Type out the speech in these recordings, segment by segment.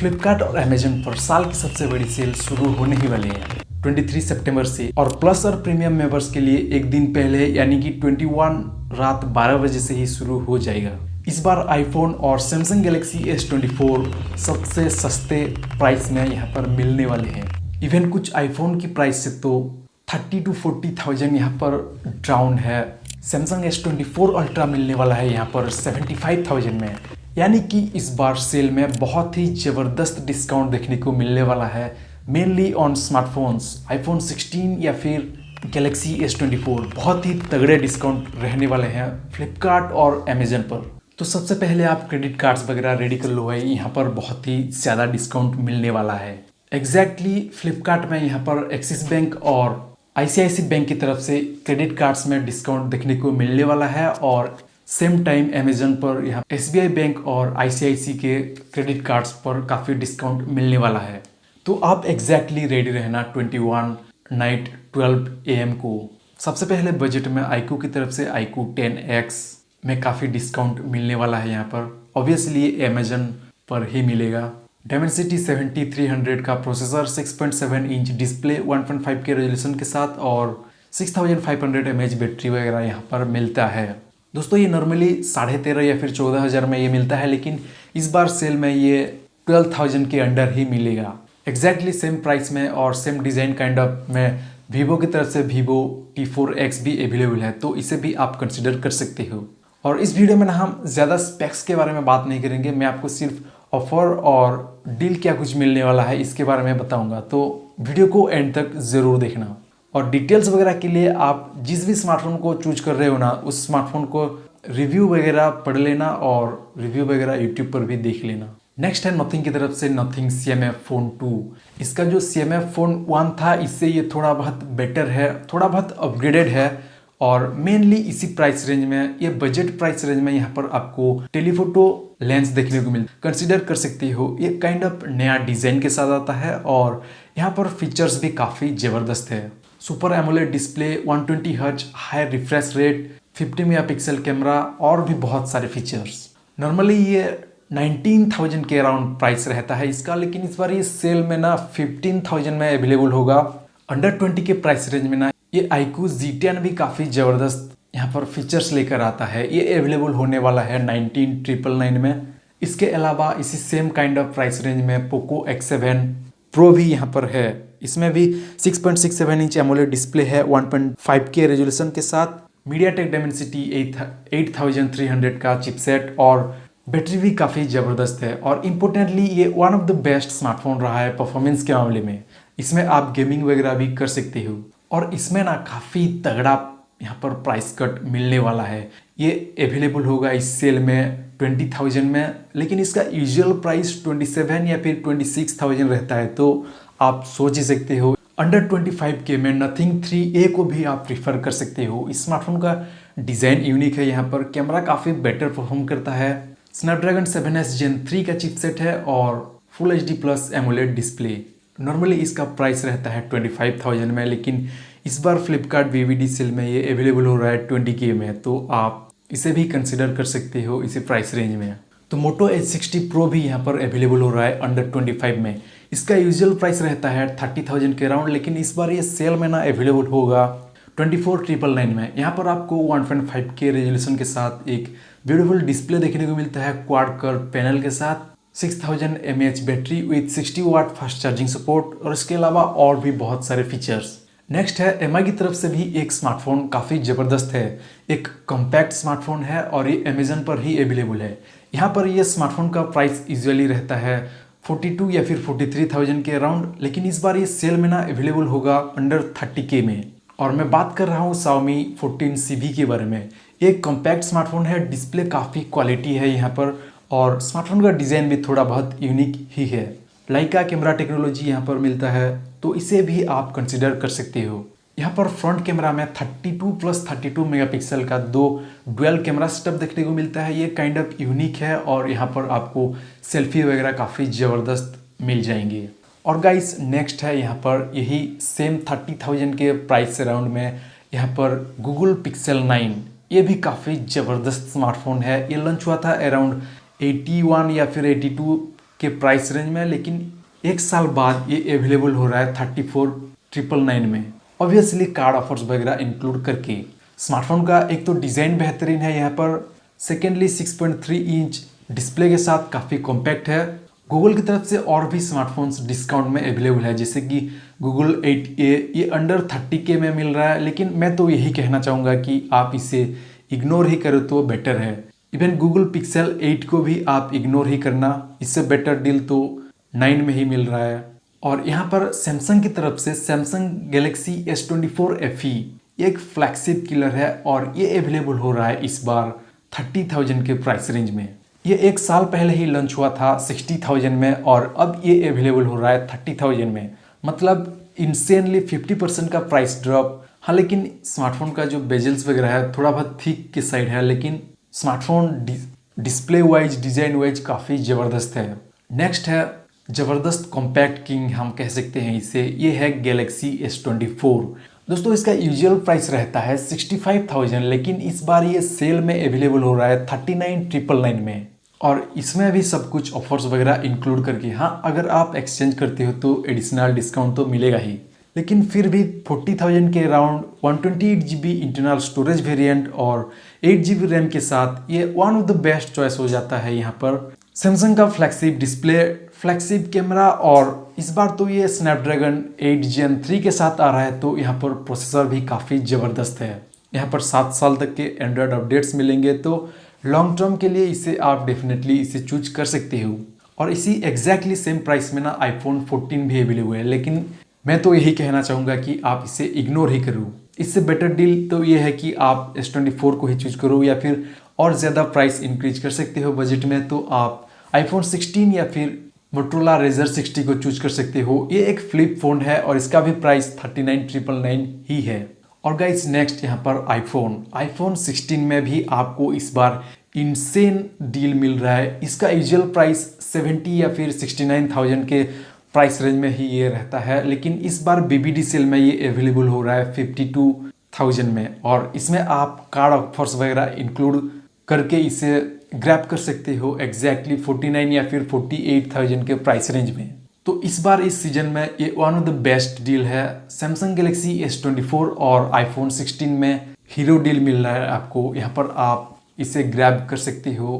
फ्लिपकार्ट और अमेजन पर साल की सबसे बड़ी सेल शुरू होने ही वाली है 23 सितंबर से। और प्लस और प्रीमियम मेंबर्स के लिए एक दिन पहले यानी कि 21 रात 12 बजे से ही शुरू हो जाएगा। इस बार आईफोन और सैमसंग गैलेक्सी S24 सबसे सस्ते प्राइस में यहाँ पर मिलने वाले हैं। इवन कुछ आईफोन की प्राइस से तो 30 to 40,000 यहाँ पर डाउन है। सैमसंग S24 अल्ट्रा मिलने वाला है यहाँ पर 75,000 में। यानी कि इस बार सेल में बहुत ही ज़बरदस्त डिस्काउंट देखने को मिलने वाला है, मेनली ऑन स्मार्टफोन्स। आईफोन 16 या फिर गैलेक्सी S24 बहुत ही तगड़े डिस्काउंट रहने वाले हैं फ्लिपकार्ट और अमेजन पर। तो सबसे पहले आप क्रेडिट कार्ड्स वगैरह रेडी कर लो भाई, यहाँ पर बहुत ही ज़्यादा डिस्काउंट मिलने वाला है। एग्जैक्टली फ्लिपकार्ट में यहाँ पर एक्सिस बैंक और ICICI बैंक की तरफ से क्रेडिट कार्ड्स में डिस्काउंट देखने को मिलने वाला है, और सेम टाइम अमेजन पर यहाँ SBI बैंक और ICICI के क्रेडिट कार्ड्स पर काफ़ी डिस्काउंट मिलने वाला है। तो आप एग्जैक्टली रेडी रहना 21 नाइट 12 AM को। सबसे पहले बजट में iQOO की तरफ से iQOO 10X में काफ़ी डिस्काउंट मिलने वाला है यहाँ पर। ऑब्वियसली अमेजन पर ही मिलेगा। Dimensity 7300 का processor, 6.7 inch display, 1.5K resolution के साथ और 6500 mAh बैटरी वगैरह यहाँ पर मिलता है। दोस्तों ये नॉर्मली 13,500 या फिर 14,000 में ये मिलता है, लेकिन इस बार सेल में ये 12,000 के अंडर ही मिलेगा। एग्जैक्टली सेम प्राइस में और सेम डिज़ाइन काइंड ऑफ में वीवो की तरफ से Vivo T4X भी अवेलेबल है, तो इसे भी आप कंसिडर कर सकते हो। और इस वीडियो में ना हम ज़्यादा स्पेक्स के बारे में बात नहीं करेंगे, मैं आपको सिर्फ ऑफर और डील क्या कुछ मिलने वाला है इसके बारे में बताऊंगा, तो वीडियो को एंड तक ज़रूर देखना। और डिटेल्स वगैरह के लिए आप जिस भी स्मार्टफोन को चूज कर रहे हो ना, उस स्मार्टफोन को रिव्यू वगैरह पढ़ लेना और रिव्यू वगैरह यूट्यूब पर भी देख लेना। नेक्स्ट है नथिंग की तरफ से नथिंग CMF Phone 2। इसका जो CMF Phone 1 था, इससे ये थोड़ा बहुत बेटर है, थोड़ा बहुत अपग्रेडेड है, और मेनली इसी प्राइस रेंज में, ये बजट प्राइस रेंज में यहाँ पर आपको टेलीफोटो लेंस देखने को मिलता। कंसिडर कर सकते हो ये काइंड ऑफ नया डिजाइन के साथ आता है, और यहाँ पर फीचर्स भी काफ़ी ज़बरदस्त है। Super AMOLED display, 120 hertz high refresh rate, 50 megapixel camera और भी बहुत सारे फीचर्स। नॉर्मली ये 19,000 के अराउंड प्राइस रहता है इसका, लेकिन इस बार ये सेल में ना 15,000 में अवेलेबल होगा। अंडर 20 के प्राइस रेंज में ना ये iQOO Z10 भी काफ़ी ज़बरदस्त यहाँ पर फीचर्स लेकर आता है। ये अवेलेबल होने वाला है 19,999 में। इसके अलावा इसी same kind of price range में पोको X7 Pro भी यहाँ पर है। इसमें भी 6.67 इंच एमोलेड डिस्प्ले है, 1.5K रेजोल्यूशन के साथ, MediaTek Dimensity 8300 का चिपसेट, और बैटरी भी काफ़ी ज़बरदस्त है। और इम्पोर्टेंटली ये one of the best smartphone रहा है परफॉर्मेंस के मामले में। इसमें आप गेमिंग वगैरह भी कर सकते हो, और इसमें ना काफ़ी तगड़ा यहाँ पर प्राइस कट मिलने वाला है। ये अवेलेबल होगा इस सेल में 20,000 में, लेकिन इसका यूजुअल प्राइस 27 या फिर 26,000 रहता है, तो आप सोच ही सकते हो। अंडर 25K में नथिंग 3A को भी आप प्रीफर कर सकते हो। इस स्मार्टफोन का डिज़ाइन यूनिक है, यहाँ पर कैमरा काफ़ी बेटर परफॉर्म करता है, स्नैपड्रैगन 7S Gen 3 का चिपसेट है, और full HD+ AMOLED display. Normally इसका प्राइस रहता है 25,000 में, लेकिन इस बार फ्लिपकार्ट VVD सेल में ये अवेलेबल हो रहा है 20K में, तो आप इसे भी कंसिडर कर सकते हो इसी प्राइस रेंज में। तो Moto H60 Pro भी यहाँ पर अवेलेबल हो रहा है अंडर 25 में। इसका यूजुअल प्राइस रहता है 30,000 के अराउंड, लेकिन इस बार ये सेल में ना अवेलेबल होगा 24,999 में। यहाँ पर आपको 1.5K रेजोल्यूशन के साथ एक ब्यूटीफुल डिस्प्ले देखने को मिलता है क्वाड कर्व पैनल के साथ, 6000 mAh battery with 60 watt fast charging support, और इसके अलावा और भी बहुत सारे फीचर्स। नेक्स्ट है MI की तरफ से भी एक स्मार्टफोन काफ़ी ज़बरदस्त है, एक कॉम्पैक्ट स्मार्टफोन है, और ये अमेजन पर ही अवेलेबल है। यहाँ पर ये स्मार्टफोन का प्राइस यूजुअली रहता है 42 या फिर 43,000 के अराउंड, लेकिन इस बार ये सेल में ना अवेलेबल होगा अंडर 30K में। और मैं बात कर रहा हूँ Xiaomi 14CV के बारे में। एक कॉम्पैक्ट स्मार्टफोन है, डिस्प्ले काफ़ी क्वालिटी है यहाँ पर, और स्मार्टफोन का डिज़ाइन भी थोड़ा बहुत यूनिक ही है। लाइका कैमरा टेक्नोलॉजी यहाँ पर मिलता है, तो इसे भी आप कंसिडर कर सकते हो। यहाँ पर फ्रंट कैमरा में 32+32 मेगापिक्सल का 2 डुअल कैमरा सेटअप देखने को मिलता है। ये काइंड ऑफ यूनिक है, और यहाँ पर आपको सेल्फी वगैरह काफ़ी ज़बरदस्त मिल जाएंगे। और गाइस नेक्स्ट है यहाँ पर यही सेम 30,000 के प्राइस अराउंड में यहाँ पर Google Pixel 9। ये भी काफ़ी ज़बरदस्त स्मार्टफोन है। ये लॉन्च हुआ था अराउंड 81 या फिर 82 के प्राइस रेंज में, लेकिन एक साल बाद ये अवेलेबल हो रहा है 34,999 में, ऑब्वियसली कार्ड ऑफर्स वगैरह इंक्लूड करके। स्मार्टफोन का एक तो डिज़ाइन बेहतरीन है यहाँ पर, सेकेंडली 6.3 इंच डिस्प्ले के साथ काफ़ी कॉम्पैक्ट है। गूगल की तरफ से और भी स्मार्टफोन्स डिस्काउंट में अवेलेबल है, जैसे कि गूगल 8a, ये अंडर 30K में मिल रहा है, लेकिन मैं तो यही कहना चाहूँगा कि आप इसे इग्नोर ही करो तो बेटर है। इवन गूगल पिक्सल 8 को भी आप इग्नोर ही करना, इससे बेटर डील तो 9 में ही मिल रहा है। और यहाँ पर सैमसंग की तरफ से सैमसंग गैलेक्सी S24 FE एक फ्लैगशिप किलर है और ये अवेलेबल हो रहा है इस बार 30,000 के प्राइस रेंज में। ये एक साल पहले ही लॉन्च हुआ था 60,000 में और अब ये अवेलेबल हो रहा है 30,000 में, मतलब इंसेनली 50% का प्राइस ड्रॉप। हाँ, लेकिन स्मार्टफोन का जो बेजल्स वगैरह है थोड़ा बहुत थिक के साइड है, लेकिन smartphone display wise design wise काफ़ी ज़बरदस्त है। नेक्स्ट है ज़बरदस्त कॉम्पैक्ट किंग हम कह सकते हैं इसे, ये है गैलेक्सी S24। दोस्तों इसका यूजुअल प्राइस रहता है 65,000, लेकिन इस बार ये सेल में अवेलेबल हो रहा है 39,999 में, और इसमें भी सब कुछ ऑफर्स वगैरह इंक्लूड करके। हाँ, अगर आप एक्सचेंज करते हो तो एडिशनल डिस्काउंट तो मिलेगा ही, लेकिन फिर भी 40,000 के around 128GB internal storage variant और 8GB रैम के साथ ये one of the best choice हो जाता है यहाँ पर। सैमसंग का फ्लैगशिप डिस्प्ले, फ्लैगशिप कैमरा, और इस बार तो ये स्नैपड्रैगन 8 Gen 3 के साथ आ रहा है, तो यहाँ पर प्रोसेसर भी काफ़ी ज़बरदस्त है। यहाँ पर 7 साल तक के एंड्रॉयड अपडेट्स मिलेंगे, तो लॉन्ग टर्म के लिए इसे आप डेफिनेटली इसे चूज कर सकते हो। और इसी एग्जैक्टली सेम प्राइस में ना iPhone 14 भी अवेलेबल है, लेकिन मैं तो यही कहना चाहूँगा कि आप इसे इग्नोर ही करो। इससे बेटर डील तो ये है कि आप S24 को ही चूज करो, या फिर और ज़्यादा प्राइस इंक्रीज कर सकते हो बजट में, तो आप iPhone 16 या फिर Motorola Razr 60 को चूज कर सकते हो। ये एक फ्लिप फोन है और इसका भी प्राइस 39,999 ही है। और गाइस नेक्स्ट यहाँ पर iPhone 16 में भी आपको इस बार इनसेन डील मिल रहा है। इसका यूजुअल प्राइस 70 या फिर 69,000 के प्राइस रेंज में ही ये रहता है, लेकिन इस बार BBD सेल में ये अवेलेबल हो रहा है 52,000 में, और इसमें आप कार्ड ऑफर्स वगैरह इंक्लूड करके इसे ग्रैब कर सकते हो एग्जैक्टली 49 या फिर 48,000 के प्राइस रेंज में। तो इस बार इस सीजन में ये one of the best deal है। सैमसंग गैलेक्सी S24 और iPhone 16 में हीरो डील मिल रहा है आपको, यहाँ पर आप इसे ग्रैब कर सकते हो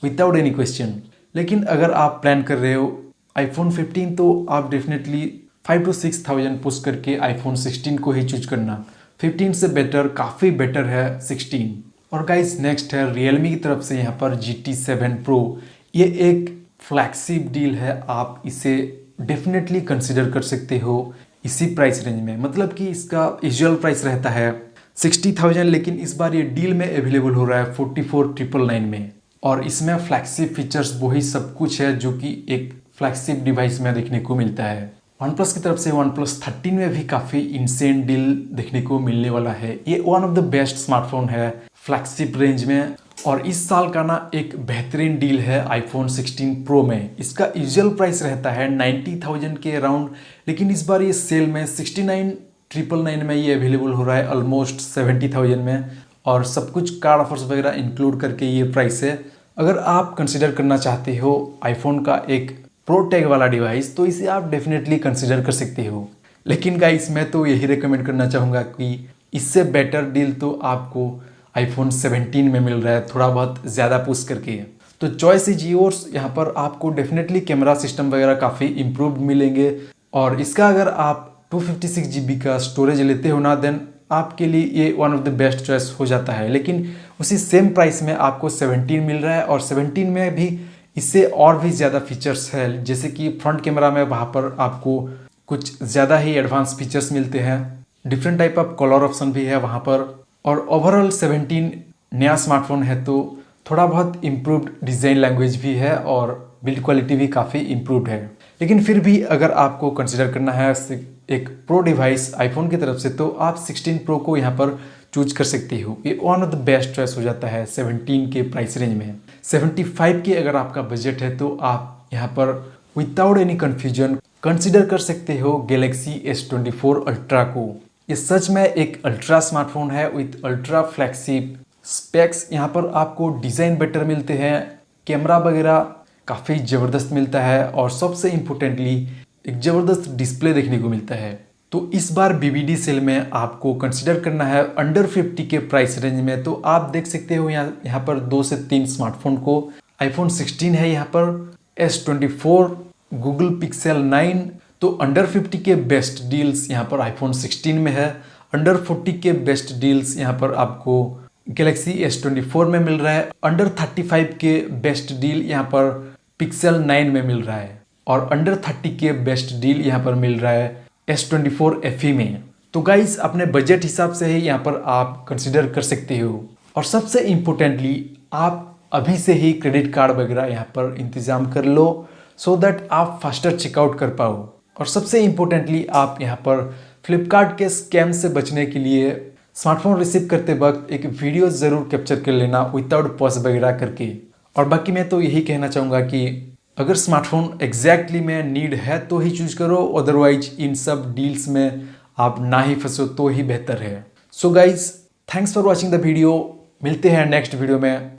विदाउट एनी क्वेश्चन। लेकिन अगर आप प्लान कर रहे हो iPhone 15, तो आप डेफिनेटली 5 to 6,000 पुश करके iPhone 16 को ही चूज करना। 15 से बेटर, काफ़ी बेटर है 16। और गाइस नेक्स्ट है Realme की तरफ से यहाँ पर GT7 Pro। ये एक फ्लैगशिप डील है, आप इसे डेफिनेटली कंसिडर कर सकते हो इसी प्राइस रेंज में। मतलब कि इसका यूजुअल प्राइस रहता है 60,000, लेकिन इस बार ये डील में अवेलेबल हो रहा है 44,999 में, और इसमें फ्लैगशिप फीचर्स वही सब कुछ है जो कि एक फ्लैगशिप डिवाइस में देखने को मिलता है। OnePlus की तरफ से OnePlus 13 में भी काफ़ी इंसेन डील देखने को मिलने वाला है। ये one of the best smartphone है फ्लैगशिप रेंज में, और इस साल का ना एक बेहतरीन डील है iPhone 16 Pro में। इसका यूजुअल प्राइस रहता है 90,000 के अराउंड, लेकिन इस बार ये सेल में 69,999 में ये अवेलेबल हो रहा है ऑलमोस्ट 70,000 में, और सब कुछ कार्ड ऑफर्स वगैरह इंक्लूड करके ये प्राइस है। अगर आप कंसिडर करना चाहते हो आईफोन का एक प्रो टैग वाला डिवाइस, तो इसे आप डेफिनेटली कंसिडर कर सकते हो। लेकिन गाइस मैं तो यही रिकमेंड करना चाहूँगा कि इससे बेटर डील तो आपको iPhone 17 में मिल रहा है, थोड़ा बहुत ज़्यादा पुश करके। तो चॉइस इज योर्स। यहाँ पर आपको डेफिनेटली कैमरा सिस्टम वगैरह काफ़ी इम्प्रूव्ड मिलेंगे, और इसका अगर आप 256GB का स्टोरेज लेते हो ना, देन आपके लिए ये one of the best choice हो जाता है। लेकिन उसी सेम प्राइस में आपको 17 मिल रहा है, और 17 में भी इससे और भी ज़्यादा फीचर्स है, जैसे कि फ्रंट कैमरा में वहाँ पर आपको कुछ ज़्यादा ही एडवांस फीचर्स मिलते हैं, different type of colour option भी है वहाँ पर, और ओवरऑल 17 नया स्मार्टफोन है तो थोड़ा बहुत इम्प्रूव्ड डिज़ाइन लैंग्वेज भी है, और बिल्ड क्वालिटी भी काफ़ी इम्प्रूव्ड है। लेकिन फिर भी अगर आपको कंसिडर करना है एक प्रो डिवाइस आईफोन की तरफ से, तो आप 16 प्रो को यहाँ पर चूज कर सकते हो। ये one of the best choice हो जाता है 17 के प्राइस रेंज में। 75 के अगर आपका बजट है, तो आप यहाँ पर विदाउट एनी कन्फ्यूजन कंसिडर कर सकते हो गैलेक्सी S24 अल्ट्रा को। ये सच में एक अल्ट्रा स्मार्टफोन है विथ अल्ट्रा फ्लैगशिप स्पेक्स। यहाँ पर आपको डिज़ाइन बेटर मिलते हैं, कैमरा वगैरह काफ़ी ज़बरदस्त मिलता है और सबसे इम्पोर्टेंटली एक ज़बरदस्त डिस्प्ले देखने को मिलता है। तो इस बार BBD सेल में आपको कंसिडर करना है अंडर 50 के प्राइस रेंज में। तो आप देख सकते हो यहाँ पर 2 से 3 स्मार्टफोन को, iPhone 16 है यहाँ पर, S24, Google Pixel 9। तो अंडर 50 के बेस्ट डील्स यहाँ पर iPhone 16 में है। अंडर 40 के बेस्ट डील्स यहाँ पर आपको Galaxy S24 में मिल रहा है। अंडर 35 के बेस्ट डील यहाँ पर Pixel 9 में मिल रहा है और अंडर 30 के बेस्ट डील यहाँ पर मिल रहा है S24 FE में। तो गाइस अपने बजट हिसाब से ही यहाँ पर आप कंसिडर कर सकते हो। और सबसे इम्पोर्टेंटली आप अभी से ही क्रेडिट कार्ड वगैरह यहाँ पर इंतज़ाम कर लो सो दैट आप फास्टर चेकआउट कर पाओ। और सबसे इम्पोर्टेंटली आप यहाँ पर फ्लिपकार्ट के स्कैम से बचने के लिए स्मार्टफोन रिसीव करते वक्त एक वीडियो ज़रूर कैप्चर कर लेना विदाउट पॉज वगैरह करके। और बाकी मैं तो यही कहना चाहूँगा कि अगर स्मार्टफोन एग्जैक्टली में नीड है तो ही चूज करो, अदरवाइज इन सब डील्स में आप ना ही फंसो तो ही बेहतर है। So guys thanks for watching the video. मिलते हैं नेक्स्ट वीडियो में।